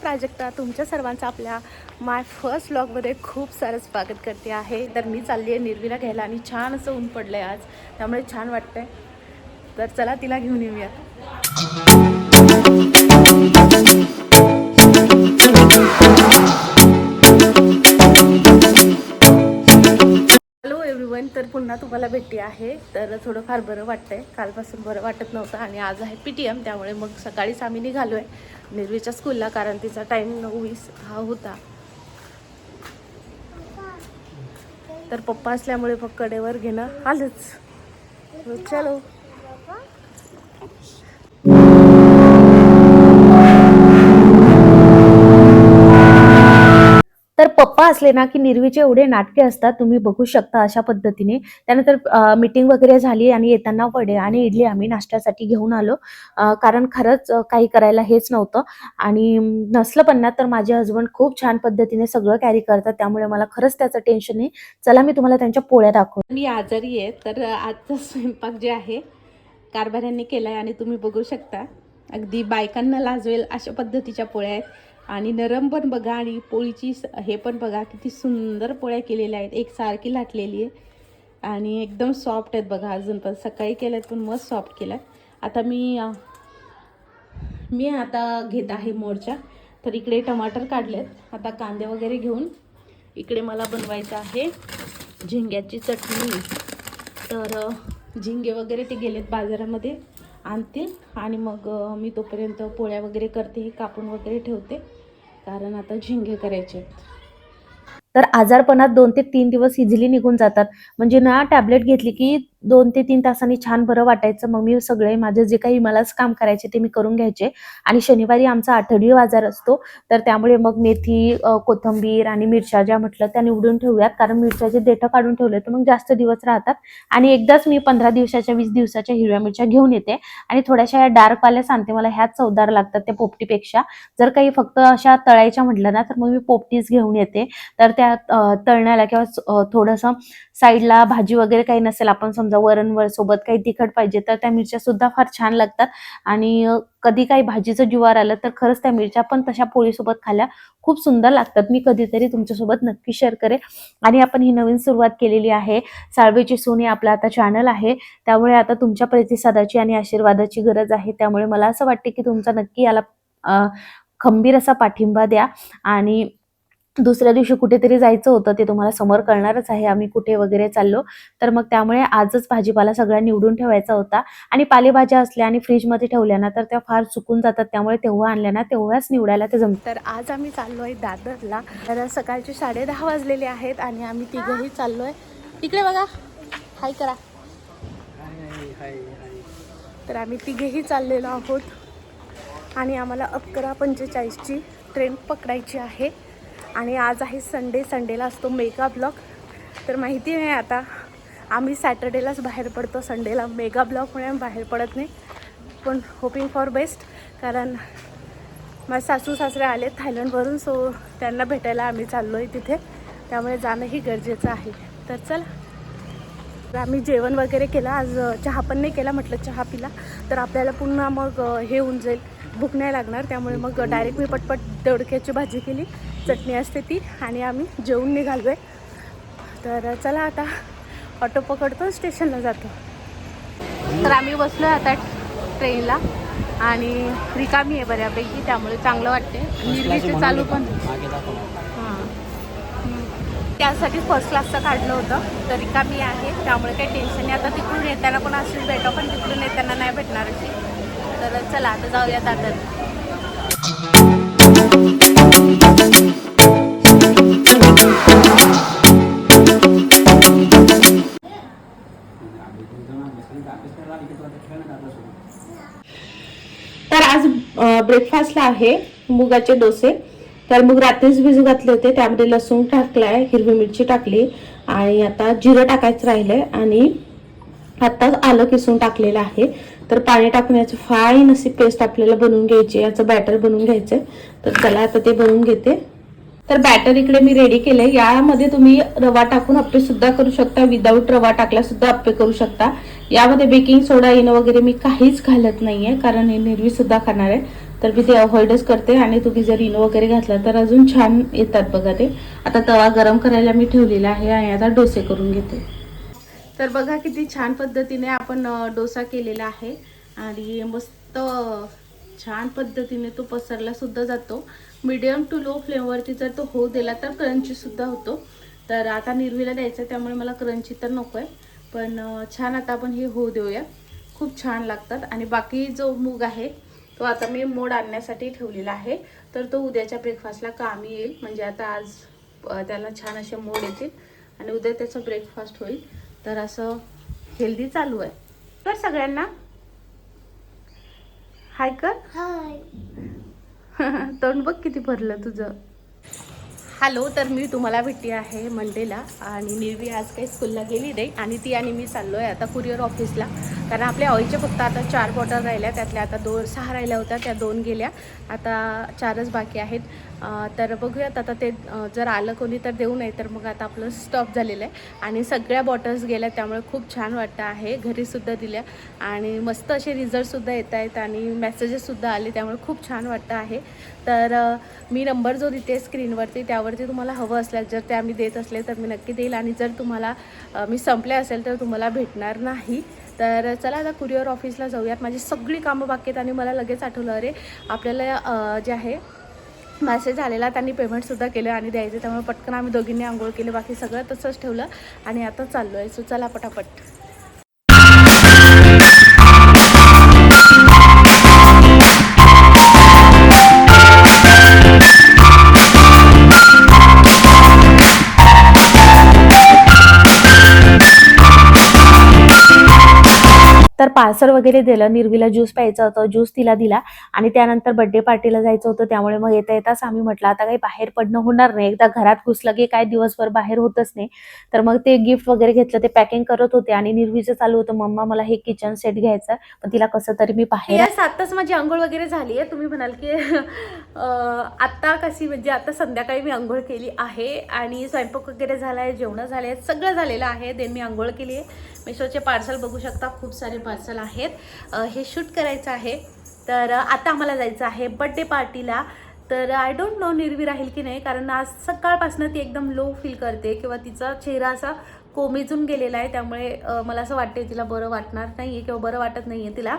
प्राजक्ता तुमच्या सर्वांचं आपल्या माय फर्स्ट व्लॉगमध्ये खूप सारं स्वागत करते आहे. तर मी चालली आहे निर्वीला घ्यायला आणि छान असं ऊन पडलं आहे आज, त्यामुळे छान वाटतंय. तर चला तिला घेऊन येऊया. तर पुन्हा तुम्हाला भेटते आहे. तर थोडंफार बरं वाटतंय, कालपासून बरं वाटत नव्हतं आणि आज आहे PTM, त्यामुळे मग सकाळीच आम्ही निघालो आहे निर्वीच्या स्कूलला, कारण तिचा टाईम 9:20 हा होता. तर पप्पा असल्यामुळे मग कडेवर घेणं आलंच. चलो तर पप्पा असले ना की निर्वीचे एवढे नाटके असतात, तुम्ही बघू शकता अशा पद्धतीने. त्यानंतर मीटिंग वगैरे झाली आणि येताना वडे आणि इडली आम्ही नाश्त्यासाठी घेऊन आलो, कारण खरंच काही करायला हेच नव्हतं. आणि नसलं पण ना तर माझे हस्बंड खूप छान पद्धतीने सगळं कॅरी करतात, त्यामुळे मला खरंच त्याचं टेन्शन नाही. चला मी तुम्हाला त्यांच्या पोळ्या दाखवते. मी आजारी आहे, तर आजचा स्वयंपाक जे आहे कारभाऱ्यांनी केलाय आणि तुम्ही बघू शकता अगदी बायकांना लाजवेल अशा पद्धतीच्या पोळ्या आहेत. आणि नरम पण बघा, आणि पोळीची हे पण बघा किती सुंदर पोळ्या केलेल्या आहेत, एकसारखी लाटलेली आहे आणि एकदम सॉफ्ट आहेत बघा. अजून पण सकाळी केल्यात पण मस्त सॉफ्ट केल्या. आता मी आता घेत आहे मोर्चा. तर इकडे टमाटर काढलेत, आता कांदे वगैरे घेऊन इकडे मला बनवायचं आहे झिंग्याची चटणी. तर झिंगे वगैरे ते गेलेत बाजारामध्ये आणतील आणि मग मी तोपर्यंत पोळ्या वगैरे करते, हे कापून वगैरे ठेवते, कारण आता झिंगे करायचे आहेत. तर आजारपणात 2 ते 3 दिवस इझिली निघून जातात. म्हणजे ना टॅबलेट घेतली की 2 ते 3 तासांनी छान बरं वाटायचं. मग मी सगळे माझे जे काही मलाच काम करायचे ते मी करून घ्यायचे. आणि शनिवारी आमचा आठवडी बाजार असतो, तर त्यामुळे मग मेथी, कोथिंबीर आणि मिरच्या ज्या म्हटलं त्या निवडून ठेवूयात, कारण मिरच्याचे देठं काढून ठेवले तर मग जास्त दिवस राहतात. आणि एकदाच मी 15 दिवसाच्या 20 दिवसाच्या हिरव्या मिरच्या घेऊन येते आणि थोड्याशा या डार्कवाल्या सांगते, मला ह्याच चवदार लागतात त्या पोपटीपेक्षा. जर काही फक्त अशा तळायच्या म्हटलं ना तर मग मी पोपटीच घेऊन येते. तर त्या तळण्याला किंवा थोडंसं साईडला भाजी वगैरे काही नसेल, आपण समजा वरण सोबत काही तिखट पाहिजे, तर त्या मिरच्या सुद्धा फार छान लागतात. आणि कधी काही भाजीचं जुवार आलं तर खरंच त्या मिरच्या पण तशा पोळीसोबत खाल्ल्या खूप सुंदर लागतात. मी कधीतरी तुमच्यासोबत नक्की शेअर करेन. आणि आपण ही नवीन सुरुवात केलेली आहे, साळवेची सून हे आपलं आता चॅनल आहे, त्यामुळे आता तुमच्या प्रतिसादाची आणि आशीर्वादाची गरज आहे. त्यामुळे मला असं वाटते की तुमचा नक्की याला खंबीर असा पाठिंबा द्या. आणि दुसऱ्या दिवशी कुठेतरी जायचं होतं, ते तुम्हाला समोर कळणारच आहे आम्ही कुठे वगैरे चाललो. तर मग त्यामुळे आजच भाजीपाला सगळा निवडून ठेवायचा होता. आणि पालेभाज्या असल्या आणि फ्रीजमध्ये ठेवल्या ना तर त्या फार सुकून जातात, त्यामुळे तेव्हा आणल्या ना तेव्हाच निवडायला ते जमतं. तर आज आम्ही चाललो आहे दादरला. तर सकाळचे 10:30 वाजलेले आहेत आणि आम्ही तिघंही चाललो आहे. इकडे बघा, हाय करा. तर आम्ही तिघेही चाललेलो आहोत आणि आम्हाला 11:45ची ट्रेन पकडायची आहे. आणि आज आहे संडे, संडेला असतो मेगा ब्लॉक. तर माहिती नाही, आता आम्ही सॅटर्डेलाच बाहेर पडतो, संडेला मेगा ब्लॉकमुळे आम्ही बाहेर पडत नाही. पण होपिंग फॉर बेस्ट, कारण माझे सासू सासरे आले थायलंडवरून, सो त्यांना भेटायला आम्ही चाललो आहे तिथे, त्यामुळे जाणंही गरजेचं आहे. तर चला, तर आम्ही जेवण वगैरे केलं, आज चहा पण नाही केला, म्हटलं चहा पिला तर आपल्याला पुन्हा मग हे होऊन जाईल, भूक नाही लागणार. त्यामुळे मग डायरेक्ट मी पटपट दोडक्याची भाजी केली, चटणी असते ती, आणि आम्ही जेवून निघालो आहे. तर चला आता ऑटो पकडतो, स्टेशनला जातो. तर आम्ही बसलो आहे आता ट्रेनला आणि रिकामी आहे बऱ्यापैकी, त्यामुळे चांगलं वाटते. निर्वीचे चालू पण हां, त्यासाठी फर्स्ट क्लासचं काढलं होतं, तर रिकामी आहे, त्यामुळे काही टेन्शन नाही. आता तिकडून येताना पण अशीच भेटा, पण तिकडून येताना नाही भेटणार अशी. तर चला आता जाऊया दादर. तर आज ब्रेकफास्टला आहे मुगाचे डोसे. तर मग रात्रीच भिजू घातले होते, त्यामध्ये लसूण टाकलाय, हिरवी मिरची टाकली आणि आता जिरं टाकायचं राहिलंय आणि आत्ताच आलं किसून टाकलेलं आहे. तर पाणी टाकून याची फाईन अशी पेस्ट आपल्याला बनवून घ्यायची, याचं बॅटर बनवून घ्यायचंय. तर चला आता ते बनवून घेते. तर बॅटर इकडे मी रेडी केलंय. यामध्ये तुम्ही रवा टाकून अप्पे सुद्धा करू शकता, विदाऊट रवा टाकला सुद्धा अप्पे करू शकता. यामध्ये बेकिंग सोडा, इनो वगैरे मी काहीच घालत नाहीये, कारण हे निर्वी सुद्धा खाणार आहे. तर मी ते अवॉइडच करते. आणि तुम्ही जर इनो वगैरे घातला तर अजून छान येतात बघा ते. आता तवा गरम करायला मी ठेवलेला आहे आणि आता डोसे करून घेते. तर बघा किती छान पद्धतीने आपण डोसा केलेला आहे आणि मस्त छान पद्धतीने तो पसरला सुद्धा जातो. मीडियम टू लो फ्लेमवरती जर तो होऊ दिला तर क्रंची सुद्धा होतो. तर आता निर्वीला द्यायचं त्यामुळे मला क्रंची तर नको आहे, पण छान आता आपण हे होऊ देऊया. खूप छान लागतात. आणि बाकी जो मूग आहे तो आता मी मोड आणण्यासाठी ठेवलेला आहे, तर तो उद्याच्या ब्रेकफास्टला कामी येईल. म्हणजे आता आज त्याला छान असे मोड येतील आणि उद्या त्याचा ब्रेकफास्ट होईल. तर असं हेल्दी चालू आहे. तर सगळ्यांना हाय कर. हाय. तोंड बघ किती भरलं तुझं. हॅलो. तर मी तुम्हाला भेटली आहे मंडेला आणि निर्वी आज काही स्कूलला गेली नाही आणि ती आणि मी चाललो आहे आता कुरिअर ऑफिसला. कारण आपल्या ऑइलच्या फक्त आता 4 बॉटल राहिल्या, त्यातल्या आता 6 राहिल्या होत्या, त्या 2 गेल्या, आता 4च बाकी आहेत. तर बघूयात आता ते जर आलं कोणी तर देऊ, नये तर मग आता आपलं स्टॉप झालेलं आहे. आणि सगळ्या बॉटल्स गेल्या त्यामुळे खूप छान वाटतं आहे. घरीसुद्धा दिल्या आणि मस्त असे रिझल्टसुद्धा येत आहेत आणि मेसेजेससुद्धा आले, त्यामुळे खूप छान वाटतं आहे. तर मी नंबर जो देते स्क्रीनवरती त्यावरती तुम्हाला हवं असल्यास जर ते आम्ही देत असले तर मी नक्की देईल. आणि जर तुम्हाला मी संपले असेल तर तुम्हाला भेटणार नाही. तर चला आता कुरिअर ऑफिसला जाऊयात. माझी सगळी कामं बाकी आहेत आणि मला लगेच आठवलं, अरे आपल्याला जे आहे मेसेज आलेला, त्यांनी पेमेंटसुद्धा केलं आणि द्यायचं, त्यामुळे पटकन आम्ही दोघींनी आंघोळ केली, बाकी सगळं तसंच ठेवलं आणि आता चाललो आहे. सो चला पटापट. तर पार्सल वगैरे दिलं. निर्वीला ज्यूस प्यायचा होता, ज्यूस तिला दिला आणि त्यानंतर बर्थडे पार्टीला जायचं होतं, त्यामुळे मग येता येताच आम्ही म्हटलं आता काही बाहेर पडणं होणार नाही, एकदा घरात घुसलं की काय दिवसभर बाहेर होतच नाही. तर मग ते गिफ्ट वगैरे घेतलं, ते पॅकिंग करत होते आणि निर्वीचं चालू होतं, मम्मा मला हे किचन सेट घ्यायचं, पण तिला कसं तरी मी बाहेर. आत्ताच माझी आंघोळ वगैरे झाली आहे. तुम्ही म्हणाल की आत्ता कशी, म्हणजे आता संध्याकाळी मी आंघोळ केली आहे आणि स्वयंपाक वगैरे झाला आहे, जेवणं झाले आहेत, सगळं झालेलं आहे. देन मी आंघोळ केली आहे. मेशोचे पार्सल बघू शकता, खूप सारे पार्सल आहेत. हे शूट करायचं आहे. तर आता आम्हाला जायचं आहे बर्थडे पार्टीला. तर आय डोंट नो निर्वी राहील की नाही, कारण आज सकाळपासून ती एकदम लो फील करते किंवा तिचा चेहरा असा कोमेजून गेलेला आहे, त्यामुळे मला असं वाटते तिला बरं वाटणार नाही आहे किंवा बरं वाटत नाही आहे तिला,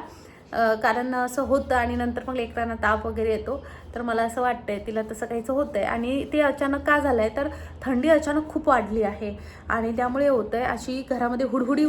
कारण असं होतं आणि नंतर मग लेकरांना ताप वगैरे येतो. तर मला असं वाटतंय तिला तसं काहीच होतं आहे आणि ते अचानक का झालं आहे, तर थंडी अचानक खूप वाढली आहे आणि त्यामुळे होतं आहे. अशी घरामध्ये हुडहुडी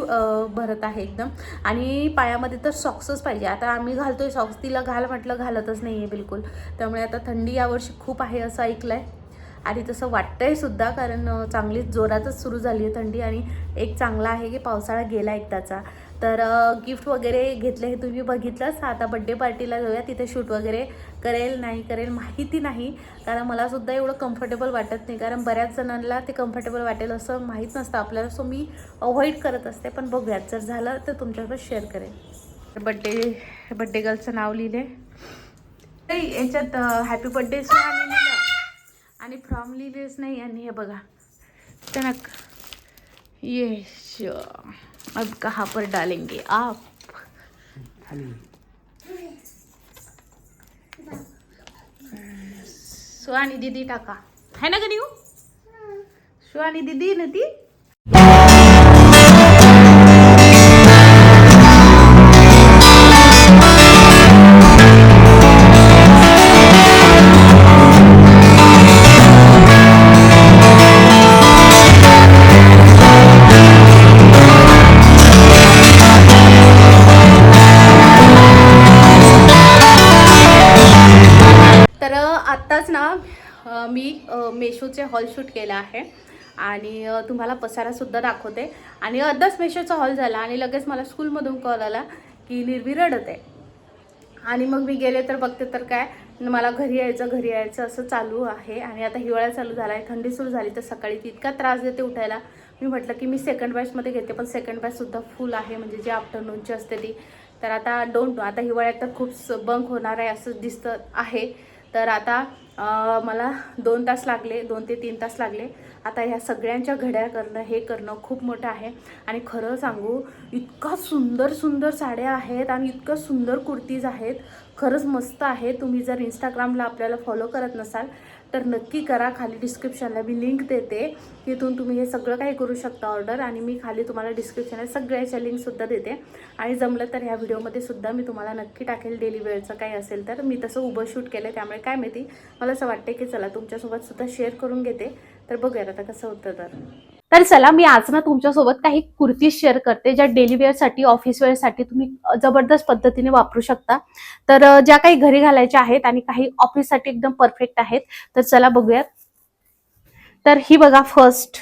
भरत आहे एकदम. आणि पायामध्ये तर सॉक्सच पाहिजे. आता आम्ही घालतोय सॉक्स, तिला घाल म्हटलं घालतच नाही आहे बिलकुल. त्यामुळे आता थंडी यावर्षी खूप आहे असं ऐकलं आहे आणि तसं वाटतंय सुद्धा, कारण चांगलीच जोरातच सुरू झाली आहे थंडी. आणि एक चांगला आहे की पावसाळा गेला एकदाचा. तर गिफ्ट वगैरे घेतले हे तुम्ही बघितलंच. आता बड्डे पार्टीला जाऊया, तिथे शूट वगैरे करेल नाही करेल माहिती नाही, कारण मला सुद्धा एवढं कम्फर्टेबल वाटत नाही, कारण बऱ्याच जणांना ते कम्फर्टेबल वाटेल असं माहीत नसतं आपल्याला. सो मी अवॉइड करत असते, पण बघूयात जर झालं तर तुमच्यासोबत शेअर करेन. बड्डे गर्लचं नाव लिहिले याच्यात, हॅपी बड्डे लिहिलं आणि फ्रॉम लिहिलेच नाही. आणि हे बघा टनक, यश अब कहाँ पर डालेंगे आप. सुहानी दीदी टाका है ना गणिऊ, सुहानी दीदी ना ती. आत्ताच ना मी मेशोचे हॉल शूट केला आहे आणि तुम्हाला पसारासुद्धा दाखवते. आणि अर्धाच मेशोचा हॉल झाला आणि लगेच मला स्कूलमधून कॉल आला की निर्वी रडत आहे. आणि मग मी गेले तर बघते तर काय, मला घरी यायचं असं चालू आहे. आणि आता हिवाळा चालू झाला आहे, थंडी सुरू झाली, तर सकाळी ती इतका त्रास देते उठायला. मी म्हटलं की मी सेकंड बॅचमध्ये घेते, पण सेकंड बॅचसुद्धा फुल आहे, म्हणजे जी आफ्टरनूनची असते ती. तर आता आता हिवाळ्यात तर खूप बंक होणार आहे असं दिसतं आहे. तर आता मला 2 तास लागले, 2 ते 3 तास लागले. आता ह्या सगळ्यांच्या घड्या करणं, हे करणं खूप मोठं आहे. आणि खरं सांगू, इतका सुंदर सुंदर साड्या आहेत आणि इतकं सुंदर कुर्तीज आहेत. खरंच मस्त आहे. तुम्ही जर इंस्टाग्रामला आपल्याला फॉलो करत नसाल तर नक्की करा. खाली डिस्क्रिप्शनला मी लिंक देते, तिथून तुम्ही हे सगळं काही करू शकता ऑर्डर. आणि मी खाली तुम्हाला डिस्क्रिप्शनला सगळ्याच्या लिंकसुद्धा देते. आणि जमलं तर ह्या व्हिडिओमध्ये सुद्धा मी तुम्हाला नक्की टाकेल डेली वेअरचं काही असेल तर. मी तसं उभं शूट केलं, त्यामुळे काय माहिती मला असं वाटते की चला तुमच्यासोबत सुद्धा शेअर करून घेते. तर बघूया आता कसं होतं. तर चला, मी आज ना तुमच्यासोबत काही कुर्ती शेअर करते ज्या डेली वेअरसाठी, ऑफिस वेअरसाठी तुम्ही जबरदस्त पद्धतीने वापरू शकता. तर ज्या काही घरी घालायच्या आहेत आणि काही ऑफिससाठी एकदम परफेक्ट आहेत. तर चला बघूयात. तर ही बघा, फर्स्ट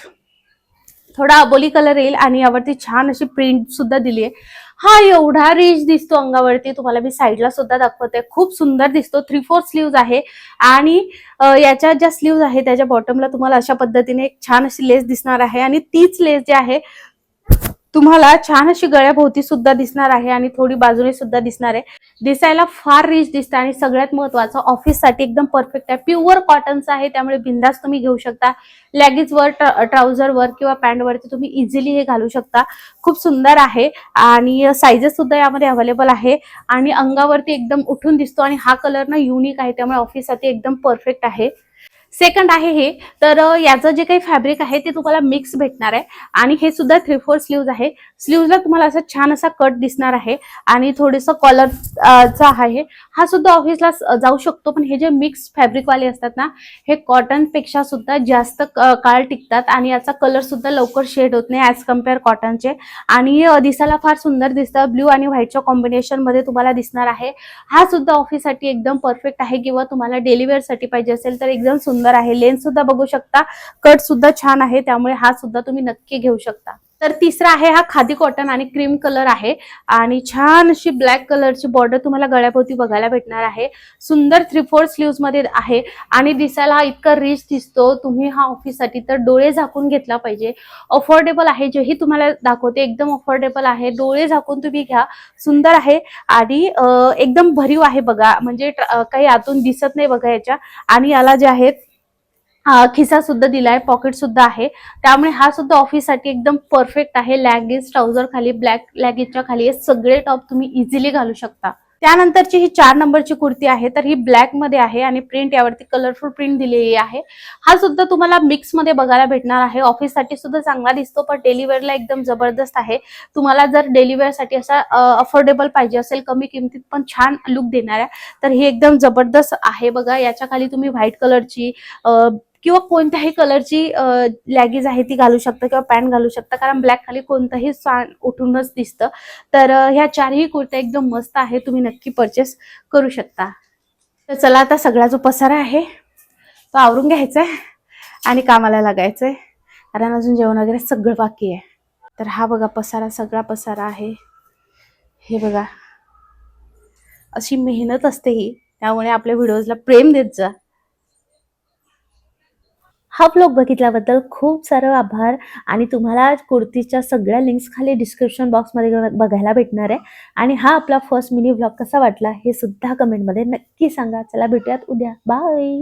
थोडा अबोली कलर येईल आणि यावरती छान अशी प्रिंट सुद्धा दिली आहे. हा एवढा रिच दिसतो अंगावरती, तुम्हाला मी साईडला सुद्धा दाखवते. खूप सुंदर दिसतो. 3/4 स्लीव्ज आहे. आणि याच्या ज्या स्लीव्ज आहे त्याच्या बॉटमला तुम्हाला अशा पद्धतीने एक छान अशी लेस दिसणार आहे. आणि तीच लेस जी आहे तुम्हाला छान अशी गळ्याभोवती सुद्धा दिसणार आहे आणि थोडी बाजूने सुद्धा दिसणार आहे. दिसायला फार रिच दिसतं आणि सगळ्यात महत्त्वाचं ऑफिससाठी एकदम परफेक्ट आहे. प्युअर कॉटनचं आहे, त्यामुळे बिंदास तुम्ही घेऊ शकता. लेगिन्सवर, ट्राउझरवर किंवा पॅन्टवरती तुम्ही इझिली हे घालू शकता. खूप सुंदर आहे आणि साइजेस सुद्धा यामध्ये अवेलेबल आहे. आणि अंगावरती एकदम उठून दिसतो आणि हा कलर ना युनिक आहे, त्यामुळे ऑफिससाठी एकदम परफेक्ट आहे. सेकंड आहे हे. तर याचं जे काही फॅब्रिक आहे ते तुम्हाला मिक्स भेटणार आहे. आणि हे सुद्धा 3/4 स्लीव्ज आहे. स्लीव्जला तुम्हाला असा छान असा कट दिसणार आहे आणि थोडंसं कॉलरचा आहे. हा सुद्धा ऑफिसला जाऊ शकतो. पण हे जे मिक्स फॅब्रिकवाले असतात ना, हे कॉटन पेक्षा सुद्धा जास्त काळ टिकतात आणि याचा कलर सुद्धा लवकर शेड होत नाही ॲज कम्पेअर कॉटनचे. आणि दिसायला फार सुंदर दिसतं. ब्ल्यू आणि व्हाईटच्या कॉम्बिनेशन मध्ये तुम्हाला दिसणार आहे. हा सुद्धा ऑफिससाठी एकदम परफेक्ट आहे, किंवा तुम्हाला डेली वेअरसाठी पाहिजे असेल तर एकदम सुंदर आहे. लेन्थ सुद्धा बघू शकता, कट सुद्धा छान आहे, त्यामुळे हा सुद्धा तुम्ही नक्की घेऊ शकता. तर तिसरा आहे हा खादी कॉटन आणि क्रीम कलर आहे. आणि छान अशी ब्लॅक कलरची बॉर्डर तुम्हाला गळ्याभोवती बघायला भेटणार आहे. सुंदर 3/4 स्लीव्ज मध्ये आहे आणि दिसायला हा इतका रिच दिसतो. तुम्ही हा ऑफिससाठी तर डोळे झाकून घेतला पाहिजे. अफोर्डेबल आहे, जेही तुम्हाला दाखवते एकदम अफोर्डेबल आहे. डोळे झाकून तुम्ही घ्या. सुंदर आहे आणि एकदम भरीव आहे बघा, म्हणजे काही आतून दिसत नाही बघा याच्या. आणि याला जे आहेत खिसा सुद्धा दिलाय, पॉकेट सुद्धा आहे, त्यामुळे हा सुद्धा ऑफिससाठी एकदम परफेक्ट आहे. लॅगिन्स, ट्राउझर खाली, ब्लॅक लॅगिन्सच्या खाली हे सगळे टॉप तुम्ही इझिली घालू शकता. त्यानंतरची ही 4 नंबरची कुर्ती आहे. तर ही ब्लॅक मध्ये आहे आणि प्रिंट यावरती कलरफुल प्रिंट दिलेली आहे. हा सुद्धा तुम्हाला मिक्स मध्ये बघायला भेटणार आहे. ऑफिससाठी सुद्धा चांगला दिसतो, पण डेली वेअरला एकदम जबरदस्त आहे. तुम्हाला जर डेली वेअरसाठी असा अफोर्डेबल पाहिजे असेल, कमी किमतीत पण छान लुक देणाऱ्या, तर ही एकदम जबरदस्त आहे बघा. याच्या खाली तुम्ही व्हाईट कलरची किंवा कोणत्याही कलरची लॅगीज आहे ती घालू शकता किंवा पॅन्ट घालू शकता, कारण ब्लॅक खाली कोणतंही साण उठूनच दिसतं. तर ह्या 4ही कुर्त्या एकदम मस्त आहे, तुम्ही नक्की परचेस करू शकता. तर चला, आता सगळा जो पसारा आहे तो आवरून घ्यायचा आहे आणि कामाला लागायचंय, कारण अजून जेवण वगैरे सगळं बाकी आहे. तर हा बघा पसारा, सगळा पसारा आहे. हे बघा, अशी मेहनत असते ही, त्यामुळे आपल्या व्हिडिओजला प्रेम देत जा. हा व्लॉग बघितल्याबद्दल खूप सारं आभार. आणि तुम्हाला कुर्तीच्या सगळ्या लिंक्स खाली डिस्क्रिप्शन बॉक्समध्ये बघायला भेटणार आहे. आणि हा आपला फर्स्ट मिनी व्लॉग कसा वाटला हे सुद्धा कमेंटमध्ये नक्की सांगा. चला भेटूयात उद्या. बाय.